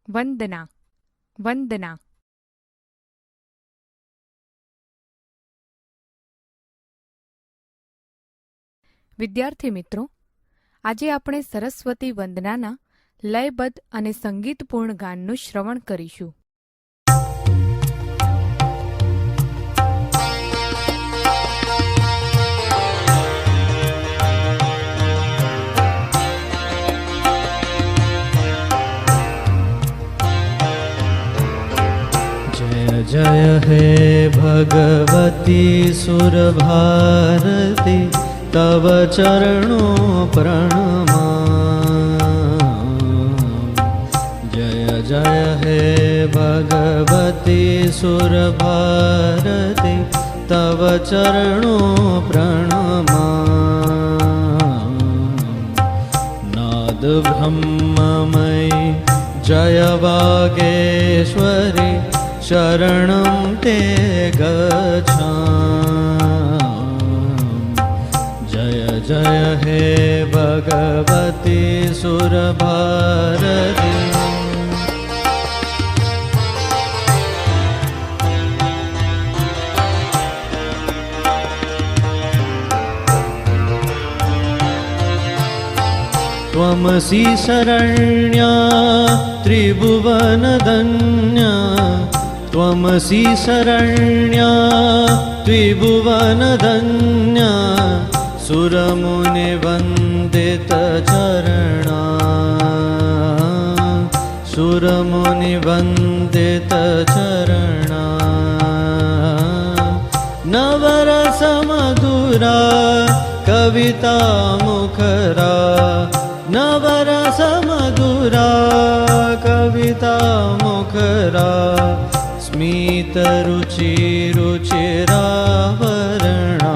વંદના વંદના. વિદ્યાર્થી મિત્રો, આજે આપણે સરસ્વતી વંદનાના લયબદ્ધ અને સંગીતપૂર્ણ ગાનનું શ્રવણ કરીશું. जय हे भगवती सुरभारती तव चरणों प्रणमामि. जय जय हे भगवती सुरभारती तव चरणों प्रणमामि. नाद ब्रह्ममयी जय वागेश्वरी शरणं ते गच्छामि. जय जय हे भगवती सुरभारती. त्वमसि शरण्या त्रिभुवनधन्या त्वमसि शरण्या त्रिभुवनधन्या सुरमुनिवन्दितचरणा सुरमुनिवन्दितचरणा. नवरसमधुरा कविता मुखरा नवरसमधुरा कविता मुखरा. स्मितरुचिरुचिरावरणा.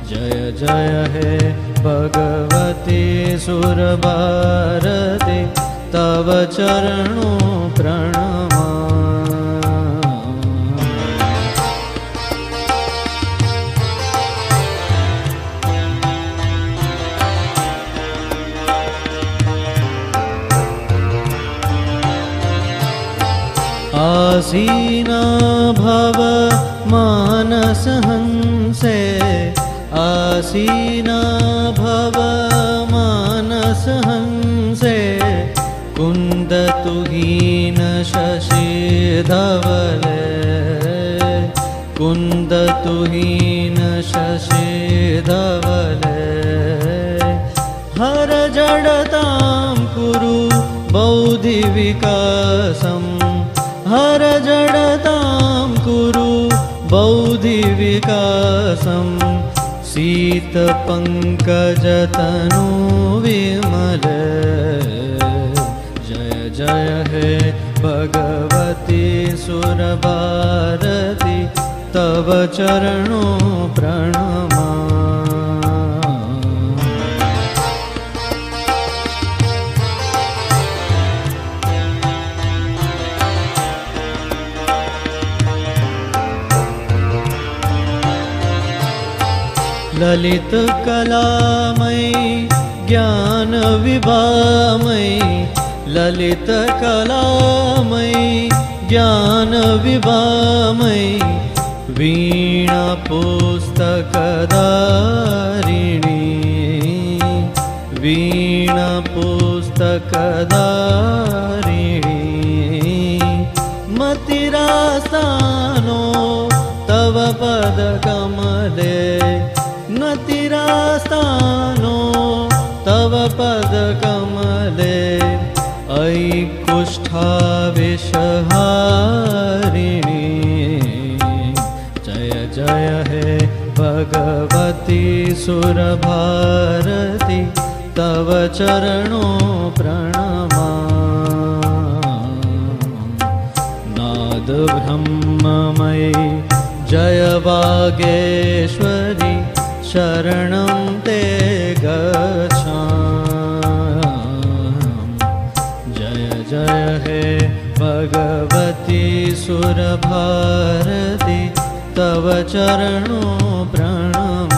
जय जय हे भगवती सुरभारती तव चरणों प्रणमामि. आसीना भव मानस हंसे आसीना भव मानस हंसे. कुन्दतुहीन शशि धवले कुन्दतुहीन शशि धवले. हर जडतां कुरु बौद्धि विकासम् हर जडतां कुरु बौद्धि विकासम्. शीतपङ्कजतनु विमले. जय जय हे भगवती सुरभारती तव चरणों प्रणमामि. ललित कलामयी ज्ञान विभामयी ललित कलामयी ज्ञान विभामयी. वीणा पुस्तकधारिणी वीणा पुस्तकधारिणी. मतिरास्तानो तव पदकमले नतिरास्तानो तव पदकमले. अयि कुष्ठाविषहारिणी. जय जय हे भगवती सुरभारती तव चरणों प्रणमामि. नाद ब्रह्ममयी जय वागेश्वरी शरणं ते गच्छामि. जय जय हे भगवती सुरभारती तव चरणों प्रणमामि.